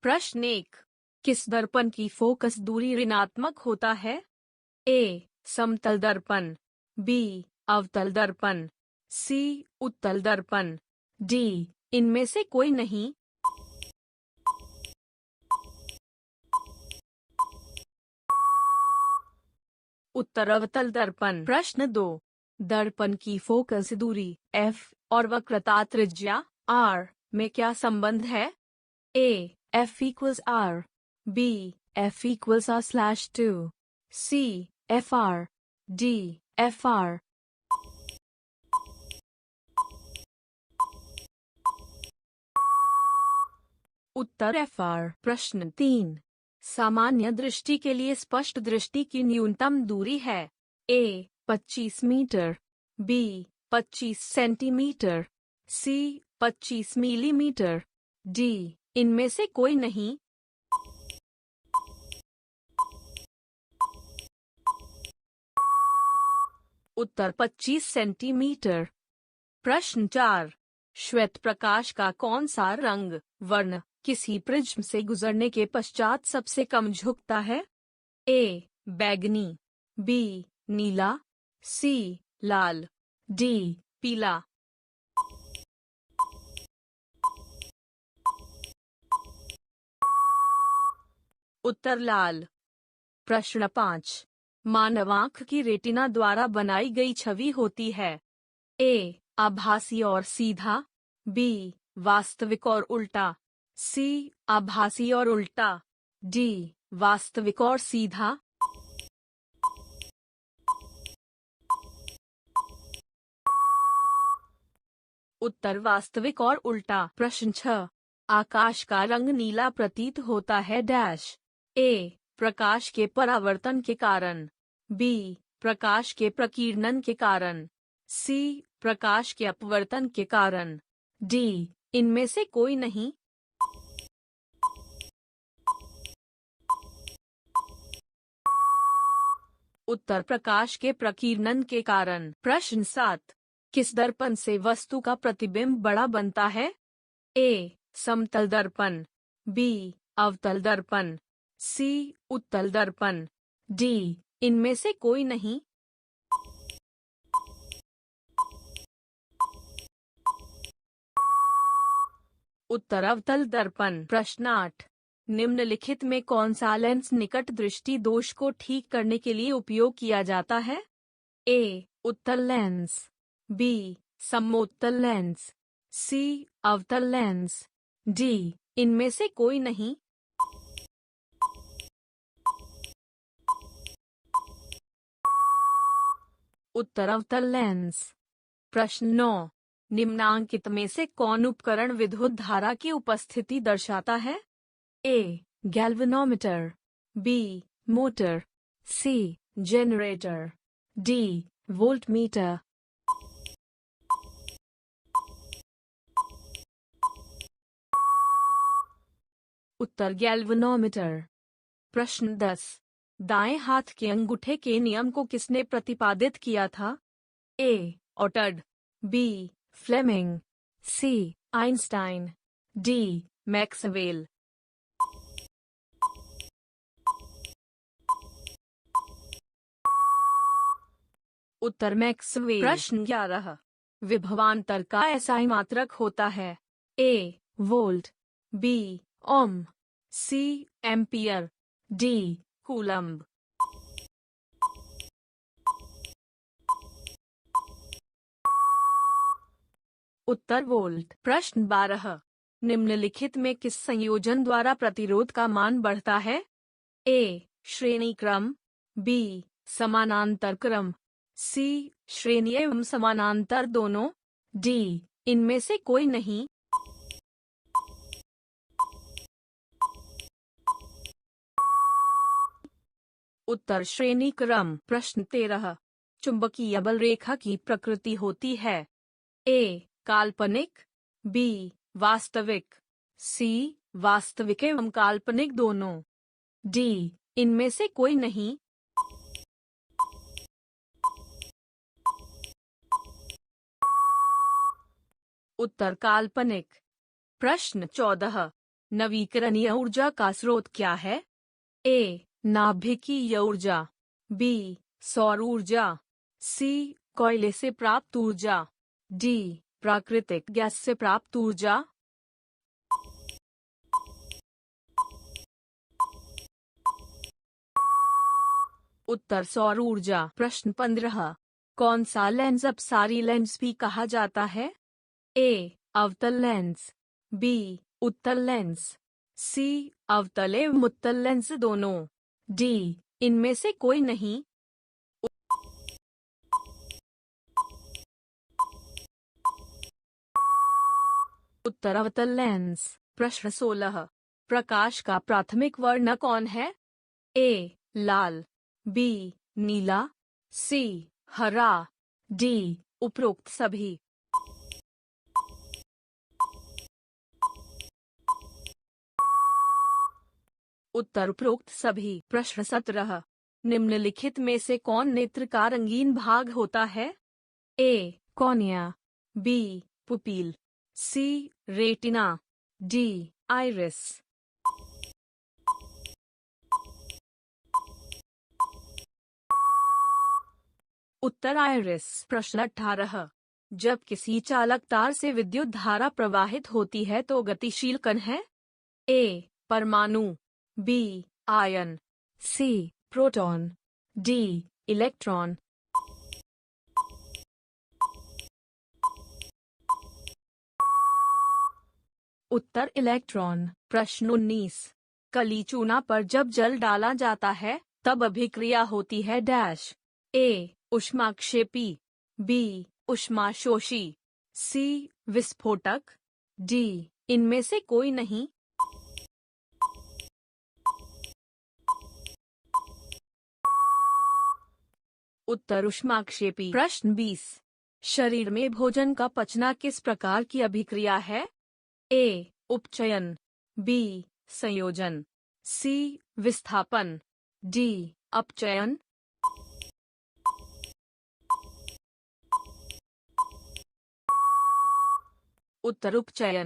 प्रश्न 1। किस दर्पण की फोकस दूरी ऋणात्मक होता है? ए. समतल दर्पण, बी. अवतल दर्पण, सी. उत्तल दर्पण, डी. इनमें से कोई नहीं। उत्तर अवतल दर्पण। प्रश्न 2। दर्पण की फोकस दूरी F और वक्रता त्रिज्या R में क्या संबंध है? A. F equals R, B. F equals R/2, C. FR, D. FR। Uttar FR। प्रश्न 3। सामान्य दृष्टि के लिए स्पष्ट दृष्टि की न्यूनतम दूरी है? A. 25 metre, B. 25 centimetre, C. 25 millimetre, D. इनमें से कोई नहीं। उत्तर 25 सेंटीमीटर। प्रश्न 4। श्वेत प्रकाश का कौन सा रंग वर्ण किसी प्रिज्म से गुजरने के पश्चात सबसे कम झुकता है? A. बैगनी, B. नीला, C. लाल, D. पीला। उत्तर लाल। प्रश्न 5। मानव आंख की रेटिना द्वारा बनाई गई छवि होती है? A. आभासी और सीधा, B. वास्तविक और उल्टा, C. आभासी और उल्टा, D. वास्तविक और सीधा। उत्तर वास्तविक और उल्टा। प्रश्न 6। आकाश का रंग नीला प्रतीत होता है डैश। A. प्रकाश के परावर्तन के कारण, B. प्रकाश के प्रकीर्णन के कारण, C. प्रकाश के अपवर्तन के कारण, D. इनमें से कोई नहीं। उत्तर प्रकाश के प्रकीर्णन के कारण। प्रश्न 7। किस दर्पण से वस्तु का प्रतिबिंब बड़ा बनता है? A. समतल दर्पण, B. अवतल दर्पण, C. उत्तल दर्पण, D. इनमें से कोई नहीं। उत्तर अवतल दर्पण। प्रश्न 8। निम्नलिखित में कौन सा लेंस निकट दृष्टि दोष को ठीक करने के लिए उपयोग किया जाता है? A. उत्तल लेंस, B. समोत्तल लेंस, C. अवतल लेंस, D. इनमें से कोई नहीं। उत्तर अवतल लेंस। प्रश्न 9। निम्नांकित में से कौन उपकरण विद्युत धारा की उपस्थिति दर्शाता है? A. Galvanometer, B. Motor, C. Generator, D. Voltmeter. Uttar galvanometer. प्रश्न 10। दाएं हाथ के अंगूठे के नियम को किसने प्रतिपादित किया था? A. ऑटड, B. Fleming, C. Einstein, D. Maxwell. उत्तर मैक्सवेल। प्रश्न 11। विभवांतर का एसआई मात्रक होता है? A. Volt, B. Ohm, C. Ampere, D. Coulomb. उत्तर वोल्ट। प्रश्न 12। निम्नलिखित में किस संयोजन द्वारा प्रतिरोध का मान बढ़ता है? A. श्रेणी क्रम, B. समानांतर क्रम, C. श्रेणी एवं समानांतर दोनों, D. इनमें से कोई नहीं। उत्तर श्रेणी क्रम। प्रश्न 13। चुंबकीय बल रेखा की प्रकृति होती है? A. काल्पनिक, B. वास्तविक, C. वास्तविक एवं काल्पनिक दोनों, D. इनमें से कोई नहीं। उत्तर काल्पनिक। प्रश्न 14। नवीकरणीय ऊर्जा का स्रोत क्या है? ए. नाभिकीय ऊर्जा, बी. सौर ऊर्जा, सी. कोयले से प्राप्त ऊर्जा, डी. प्राकृतिक गैस से प्राप्त ऊर्जा। उत्तर सौर ऊर्जा। प्रश्न 15। कौन सा लेंस अपसारी लेंस भी कहा जाता है? ए. अवतल लेंस, बी. उत्तल लेंस, सी. अवतल एवं उत्तल लेंस दोनों, डी. इनमें से कोई नहीं। उत्तर अवतल लेंस। प्रश्न 16। प्रकाश का प्राथमिक वर्ण कौन है? ए. लाल, बी. नीला, सी. हरा, डी. उपरोक्त सभी। उत्तर उपरोक्त सभी। प्रश्न 17। निम्नलिखित में से कौन नेत्र का रंगीन भाग होता है? A. Cornea, B. Pupil, C. Retina, D. Iris. उत्तर आइरिस। प्रश्न 18। जब किसी चालक तार से विद्युत धारा प्रवाहित होती है तो गतिशील कण है? ए. परमाणु, B. Ion, C. Proton, D. Electron. उत्तर इलेक्ट्रॉन। प्रश्न 19। कली चूना पर जब जल डाला जाता है तब अभिक्रिया होती है डैश। ए. ऊष्माक्षेपी, बी. ऊष्माशोषी, सी. विस्फोटक, डी. इनमें से कोई नहीं। उत्तर ऊष्माक्षेपी। प्रश्न 20। शरीर में भोजन का पचना किस प्रकार की अभिक्रिया है? ए. उपचयन, बी. संयोजन, सी. विस्थापन, डी. अपचयन। उत्तर उपचयन।